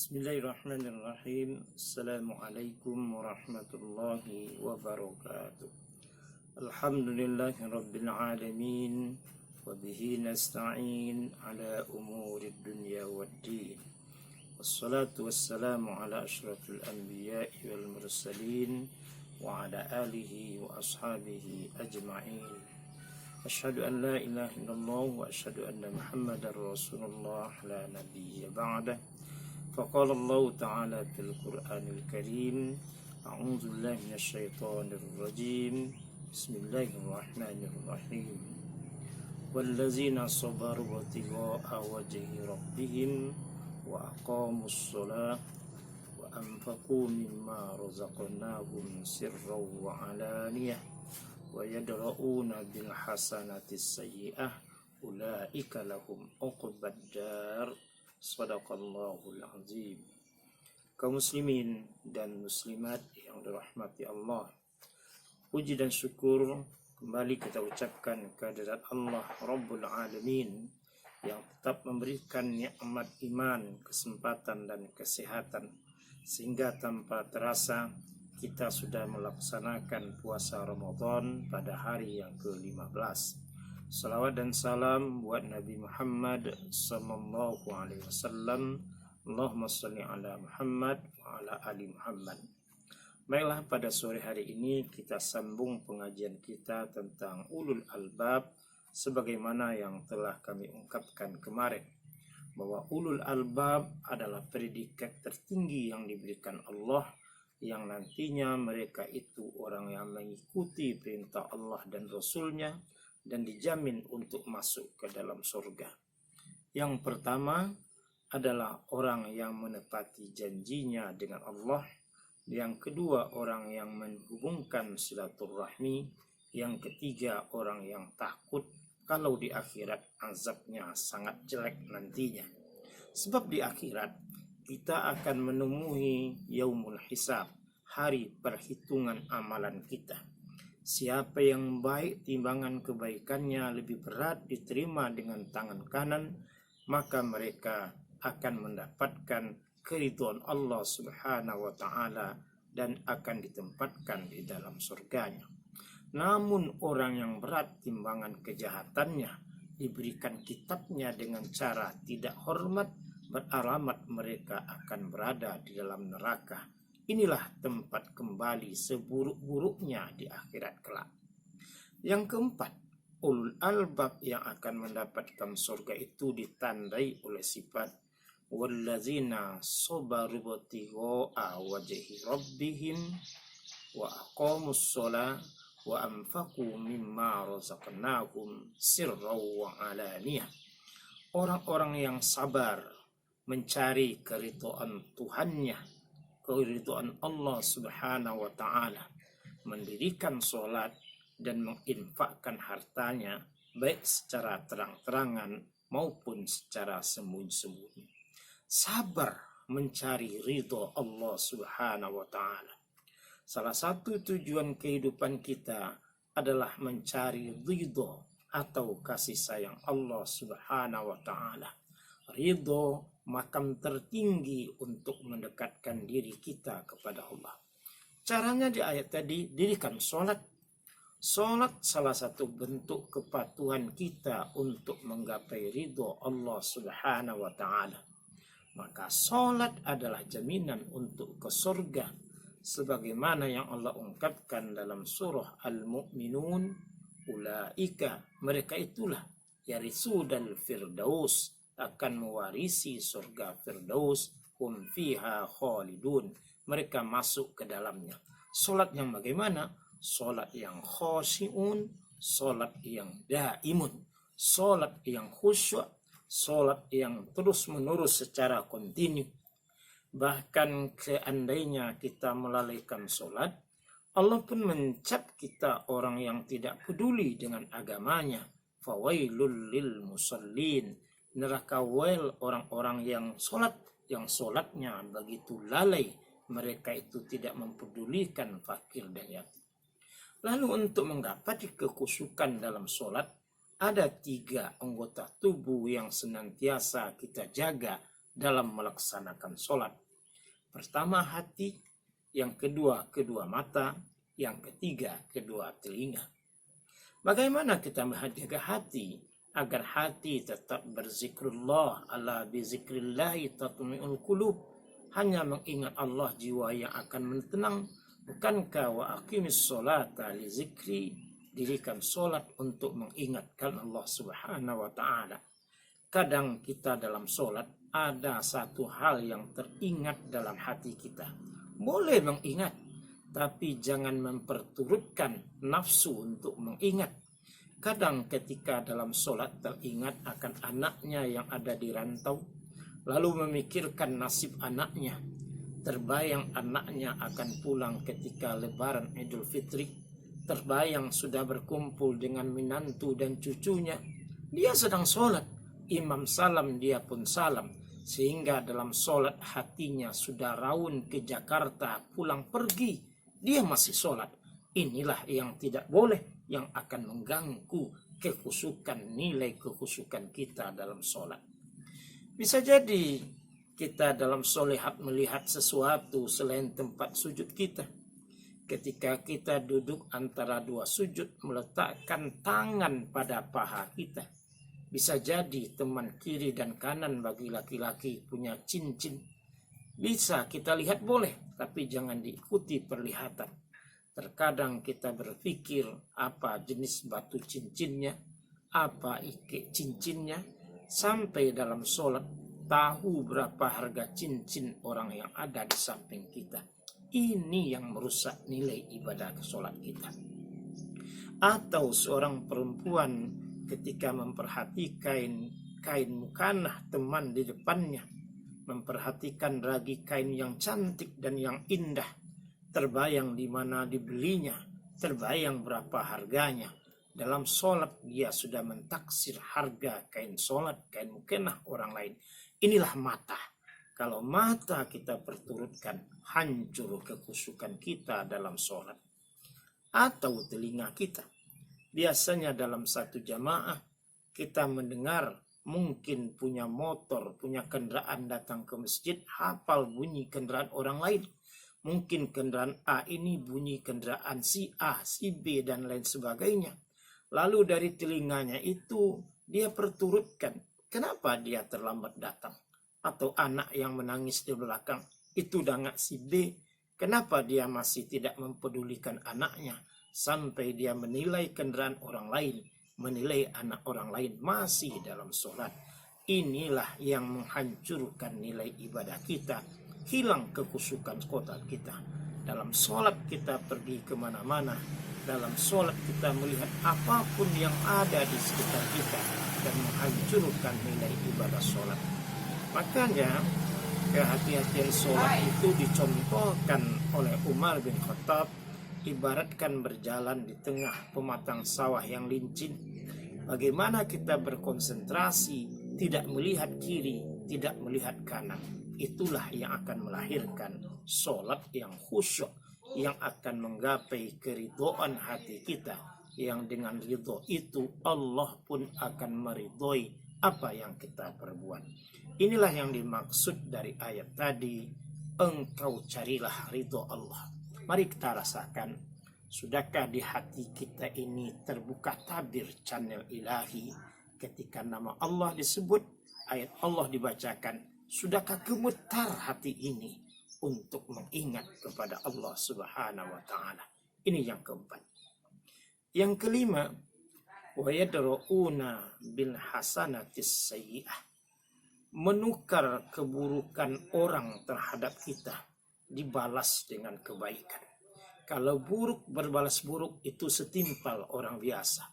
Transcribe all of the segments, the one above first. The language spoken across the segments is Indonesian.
Bismillahirrahmanirrahim. Assalamualaikum warahmatullahi wabarakatuh. Alhamdulillahi rabbil alamin. Wabihi nasta'in ala umurid dunya waddin. Wassalatu wassalamu ala ashrafil anbiya'i wal mursalin wa ala alihi wa ashabihi ajma'in. Asyhadu an la ilaha illallah wa asyhadu anna Muhammadar Rasulullah la nabiyya ba'dah. فقال الله تعالى في القرآن الكريم أعوذ بالله من الشيطان الرجيم بسم الله الرحمن الرحيم والذين صبروا ابتغاء وجه ربهم وأقاموا الصلاة وأنفقوا مما رزقناهم سرا وعلانية ويدرؤون بالحسنة السيئة أولئك لهم عقبى الدار. Sadaqallahul azim. Kaum muslimin dan muslimat yang dirahmati Allah, puji dan syukur kembali kita ucapkan kehadirat Allah Rabbul Alamin yang tetap memberikan nikmat iman, kesempatan dan kesehatan sehingga tanpa terasa kita sudah melaksanakan puasa Ramadan pada hari yang ke-15. Salawat dan salam buat Nabi Muhammad sallallahu alaihi wasallam. Allahumma shalli ala Muhammad wa ala ali Muhammad. Baiklah, pada sore hari ini kita sambung pengajian kita tentang ulul albab sebagaimana yang telah kami ungkapkan kemarin bahwa ulul albab adalah predikat tertinggi yang diberikan Allah yang nantinya mereka itu orang yang mengikuti perintah Allah dan Rasulnya dan dijamin untuk masuk ke dalam surga. Yang pertama adalah orang yang menepati janjinya dengan Allah. Yang kedua, orang yang menghubungkan silaturahmi. Yang ketiga, orang yang takut kalau di akhirat azabnya sangat jelek nantinya. Sebab di akhirat kita akan menemui yaumul hisab, hari perhitungan amalan kita. Siapa yang baik timbangan kebaikannya lebih berat diterima dengan tangan kanan, maka mereka akan mendapatkan keridhaan Allah Subhanahu wa taala dan akan ditempatkan di dalam surganya. Namun orang yang berat timbangan kejahatannya diberikan kitabnya dengan cara tidak hormat, beralamat mereka akan berada di dalam neraka. Inilah tempat kembali seburuk-buruknya di akhirat kelak. Yang keempat, ulul albab yang akan mendapatkan surga itu ditandai oleh sifat wallazina sabaru ibtigha'a wajhi rabbihim wa aqamus shalah wa anfaqu mimma razaqnahum sirran wa alaniyah. Orang-orang yang sabar mencari keridhaan Tuhannya, keridhaan Allah Subhanahu wa taala, mendirikan sholat dan menginfakkan hartanya baik secara terang-terangan maupun secara sembunyi-sembunyi. Sabar mencari ridho Allah Subhanahu wa taala. Salah satu tujuan kehidupan kita adalah mencari ridho atau kasih sayang Allah Subhanahu wa taala. Ridho makam tertinggi untuk mendekatkan diri kita kepada Allah. Caranya di ayat tadi, dirikan sholat. Sholat salah satu bentuk kepatuhan kita untuk menggapai ridho Allah Subhanahu wa ta'ala. Maka sholat adalah jaminan untuk ke surga, sebagaimana yang Allah ungkapkan dalam surah Al-Mu'minun, ulaika, mereka itulah yarisudal firdaus, akan mewarisi surga Firdaus, hum fiha khalidun, mereka masuk ke dalamnya. Salat yang bagaimana? Salat yang khashi'un, salat yang daimun, salat yang khusyuk, salat yang terus menerus secara kontinu. Bahkan seandainya kita melalaikan salat, Allah pun mencap kita orang yang tidak peduli dengan agamanya. Fawailul lil musallin, neraka wail orang-orang yang solatnya begitu lalai, mereka itu tidak mempedulikan fakir dan yatim. Lalu untuk menggapai kekhusyukan dalam solat, ada 3 anggota tubuh yang senantiasa kita jaga dalam melaksanakan sholat. Pertama hati, yang kedua kedua mata, yang ketiga kedua telinga. Bagaimana kita menjaga hati agar hati tetap berzikrullah? Ala bizikrillahi tatma'inul qulub. Hanya mengingat Allah jiwa yang akan tenang. Bukankah wa aqimis sholata li zikri, dirikan sholat untuk mengingatkan Allah Subhanahu wa ta'ala. Kadang kita dalam sholat ada satu hal yang teringat dalam hati kita. Boleh mengingat, tapi jangan memperturutkan nafsu untuk mengingat. Kadang ketika dalam sholat teringat akan anaknya yang ada di rantau, lalu memikirkan nasib anaknya. Terbayang anaknya akan pulang ketika lebaran Idul Fitri. Terbayang sudah berkumpul dengan menantu dan cucunya. Dia sedang sholat, imam salam dia pun salam. Sehingga dalam sholat hatinya sudah raun ke Jakarta pulang pergi. Dia masih sholat. Inilah yang tidak boleh, yang akan mengganggu kekhusyukan, nilai kekhusyukan kita dalam sholat. Bisa jadi kita dalam sholat melihat sesuatu selain tempat sujud kita. Ketika kita duduk antara dua sujud, meletakkan tangan pada paha kita. Bisa jadi teman kiri dan kanan bagi laki-laki punya cincin. Bisa kita lihat boleh, tapi jangan diikuti perlihatan. Terkadang kita berpikir apa jenis batu cincinnya, apa ike cincinnya, sampai dalam sholat tahu berapa harga cincin orang yang ada di samping kita. Ini yang merusak nilai ibadah sholat kita. Atau seorang perempuan ketika memperhatikan kain mukanah teman di depannya, memperhatikan ragi kain yang cantik dan yang indah, terbayang di mana dibelinya, terbayang berapa harganya. Dalam sholat dia sudah mentaksir harga kain sholat, kain mukenah orang lain. Inilah mata. Kalau mata kita perturutkan, hancur kekhusyukan kita dalam sholat. Atau telinga kita. Biasanya dalam satu jamaah kita mendengar mungkin punya motor, punya kendaraan datang ke masjid, hafal bunyi kendaraan orang lain. Mungkin kendaraan A ini bunyi kendaraan si A, si B, dan lain sebagainya. Lalu dari telinganya itu dia perturutkan. Kenapa dia terlambat datang? Atau anak yang menangis di belakang, itu anak si B. Kenapa dia masih tidak mempedulikan anaknya? Sampai dia menilai kendaraan orang lain, menilai anak orang lain masih dalam sholat. Inilah yang menghancurkan nilai ibadah kita. Hilang kekhusyukan kota kita. Dalam sholat kita pergi kemana-mana. Dalam sholat kita melihat apapun yang ada di sekitar kita dan menghancurkan nilai ibadah sholat. Makanya kehati-hatian sholat itu dicontohkan oleh Umar bin Khattab, ibaratkan berjalan di tengah pematang sawah yang licin. Bagaimana kita berkonsentrasi, tidak melihat kiri, tidak melihat kanan. Itulah yang akan melahirkan sholat yang khusyuk, yang akan menggapai keridhaan hati kita, yang dengan ridho itu Allah pun akan meridhoi apa yang kita perbuat. Inilah yang dimaksud dari ayat tadi, engkau carilah ridho Allah. Mari kita rasakan, sudahkah di hati kita ini terbuka tabir channel ilahi ketika nama Allah disebut, ayat Allah dibacakan, sudahkah gemetar hati ini untuk mengingat kepada Allah Subhanahu wa ta'ala. Ini yang keempat. Yang kelima, wa yadra'una bil hasanatis sayyi'ah. Menukar keburukan orang terhadap kita dibalas dengan kebaikan. Kalau buruk berbalas buruk itu setimpal orang biasa.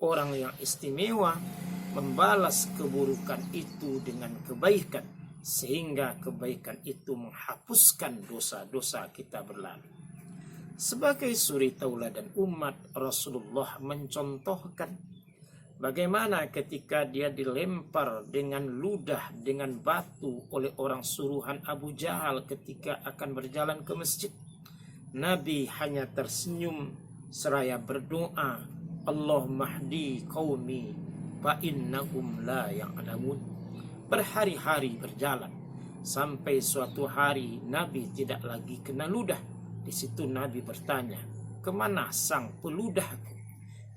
Orang yang istimewa membalas keburukan itu dengan kebaikan, sehingga kebaikan itu menghapuskan dosa-dosa kita berlalu. Sebagai suri tauladan umat, Rasulullah mencontohkan bagaimana ketika dia dilempar dengan ludah, dengan batu oleh orang suruhan Abu Jahal ketika akan berjalan ke masjid. Nabi hanya tersenyum seraya berdoa, Allahumma hdi qaumi fa innahum la ya'lamun. Berhari-hari berjalan sampai suatu hari Nabi tidak lagi kena ludah. Di situ Nabi bertanya, kemana sang peludahku?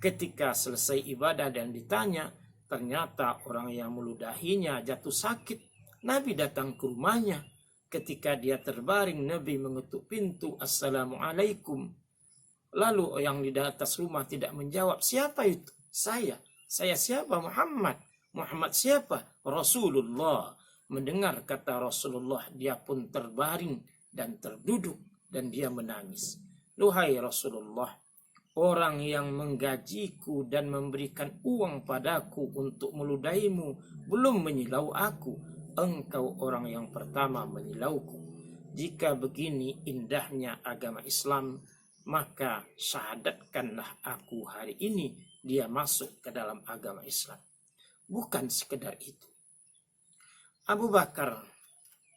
Ketika selesai ibadah dan ditanya, ternyata orang yang meludahinya jatuh sakit. Nabi datang ke rumahnya. Ketika dia terbaring, Nabi mengetuk pintu, Assalamualaikum. Lalu yang di atas rumah tidak menjawab, siapa itu? Saya siapa? Muhammad. Muhammad siapa? Rasulullah. Mendengar kata Rasulullah, dia pun terbaring dan terduduk dan dia menangis. Duhai Rasulullah, orang yang menggajiku dan memberikan uang padaku untuk meludahimu belum menyilau aku. Engkau orang yang pertama menyilauku. Jika begini indahnya agama Islam, maka syahadatkanlah aku hari ini dia masuk ke dalam agama Islam. Bukan sekedar itu. Abu Bakar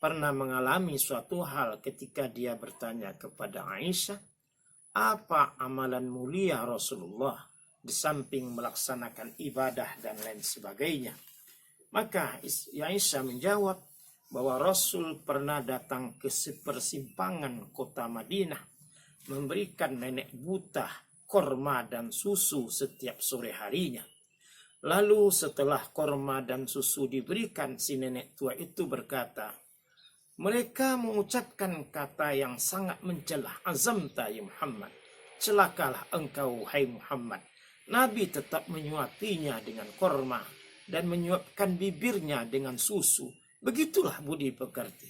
pernah mengalami suatu hal ketika dia bertanya kepada Aisyah, apa amalan mulia Rasulullah di samping melaksanakan ibadah dan lain sebagainya. Maka Aisyah menjawab bahwa Rasul pernah datang ke persimpangan kota Madinah, memberikan nenek buta korma dan susu setiap sore harinya. Lalu setelah korma dan susu diberikan, si nenek tua itu berkata, mereka mengucapkan kata yang sangat mencela, azamta ya Muhammad, celakalah engkau hai Muhammad. Nabi tetap menyuapinya dengan korma dan menyuapkan bibirnya dengan susu. Begitulah budi pekerti.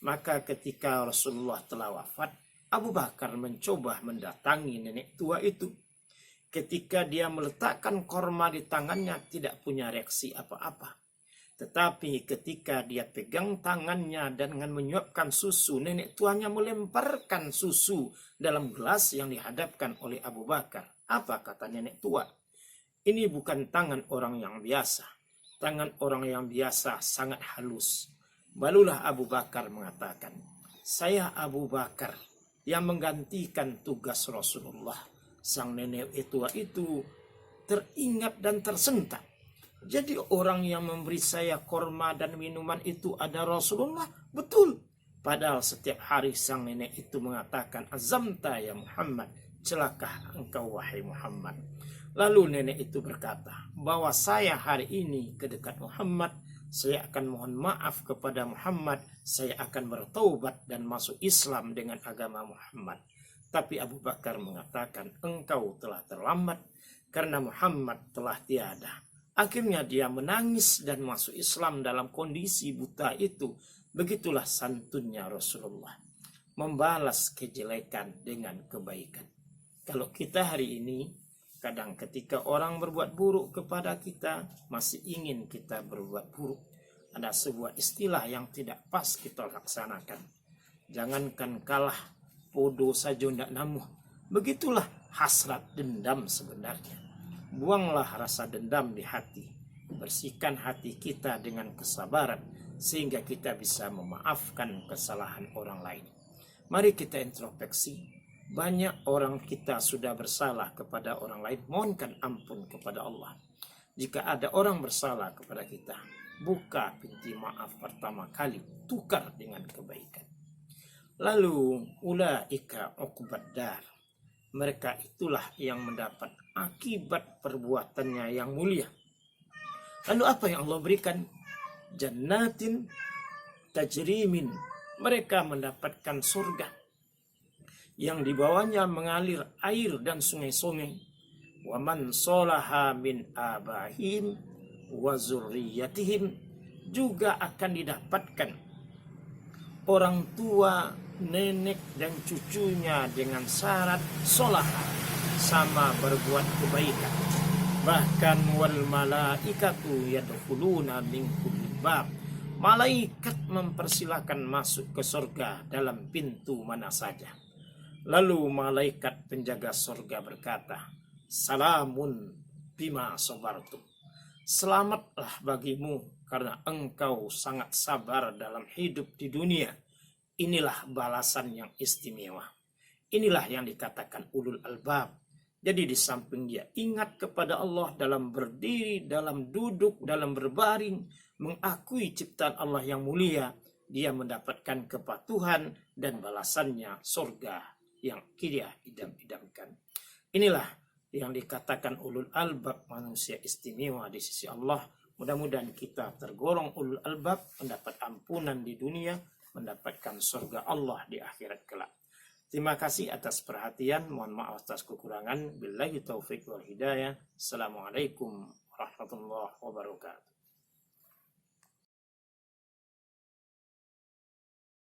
Maka ketika Rasulullah telah wafat, Abu Bakar mencoba mendatangi nenek tua itu. Ketika dia meletakkan korma di tangannya, tidak punya reaksi apa-apa. Tetapi ketika dia pegang tangannya dan dengan menyuapkan susu, nenek tuanya melemparkan susu dalam gelas yang dihadapkan oleh Abu Bakar. Apa kata nenek tua? Ini bukan tangan orang yang biasa. Tangan orang yang biasa sangat halus. Barulah Abu Bakar mengatakan, saya Abu Bakar yang menggantikan tugas Rasulullah. Sang nenek tua itu teringat dan tersentak. Jadi orang yang memberi saya korma dan minuman itu ada Rasulullah? Betul. Padahal setiap hari sang nenek itu mengatakan, azamta ya Muhammad, celaka engkau wahai Muhammad. Lalu nenek itu berkata, bahwa saya hari ini ke dekat Muhammad, saya akan mohon maaf kepada Muhammad, saya akan bertaubat dan masuk Islam dengan agama Muhammad. Tapi Abu Bakar mengatakan, engkau telah terlambat karena Muhammad telah tiada. Akhirnya dia menangis dan masuk Islam dalam kondisi buta itu. Begitulah santunnya Rasulullah, membalas kejelekan dengan kebaikan. Kalau kita hari ini, kadang ketika orang berbuat buruk kepada kita, masih ingin kita berbuat buruk. Ada sebuah istilah yang tidak pas kita laksanakan. Jangankan kalah, podo saja ndak namuh. Begitulah hasrat dendam sebenarnya. Buanglah rasa dendam di hati. Bersihkan hati kita dengan kesabaran, sehingga kita bisa memaafkan kesalahan orang lain. Mari kita introspeksi. Banyak orang kita sudah bersalah kepada orang lain, mohonkan ampun kepada Allah. Jika ada orang bersalah kepada kita, buka pintu maaf pertama kali, tukar dengan kebaikan. Lalu ulaika uqbad dar, mereka itulah yang mendapat akibat perbuatannya yang mulia. Lalu apa yang Allah berikan? Jannatin tajrimin, mereka mendapatkan surga yang di bawahnya mengalir air dan sungai-sungai. Wa man salaha min abahim wa zurriyatihim, juga akan didapatkan orang tua, nenek dan cucunya dengan syarat salaha, sama berbuat kebaikan. Bahkan wal malaikatu yadkhuluna min kulli bab, malaikat mempersilahkan masuk ke surga dalam pintu mana saja. Lalu malaikat penjaga surga berkata, salamun bima sabartum, selamatlah bagimu karena engkau sangat sabar dalam hidup di dunia. Inilah balasan yang istimewa. Inilah yang dikatakan ulul albab. Jadi di samping dia ingat kepada Allah dalam berdiri, dalam duduk, dalam berbaring, mengakui ciptaan Allah yang mulia, dia mendapatkan kepatuhan dan balasannya surga yang dia idam-idamkan. Inilah yang dikatakan ulul albab, manusia istimewa di sisi Allah. Mudah-mudahan kita tergolong ulul albab, mendapat ampunan di dunia, mendapatkan surga Allah di akhirat kelak. Terima kasih atas perhatian. Mohon maaf atas kekurangan. Billahi taufiq wal hidayah. Assalamualaikum warahmatullahi wabarakatuh.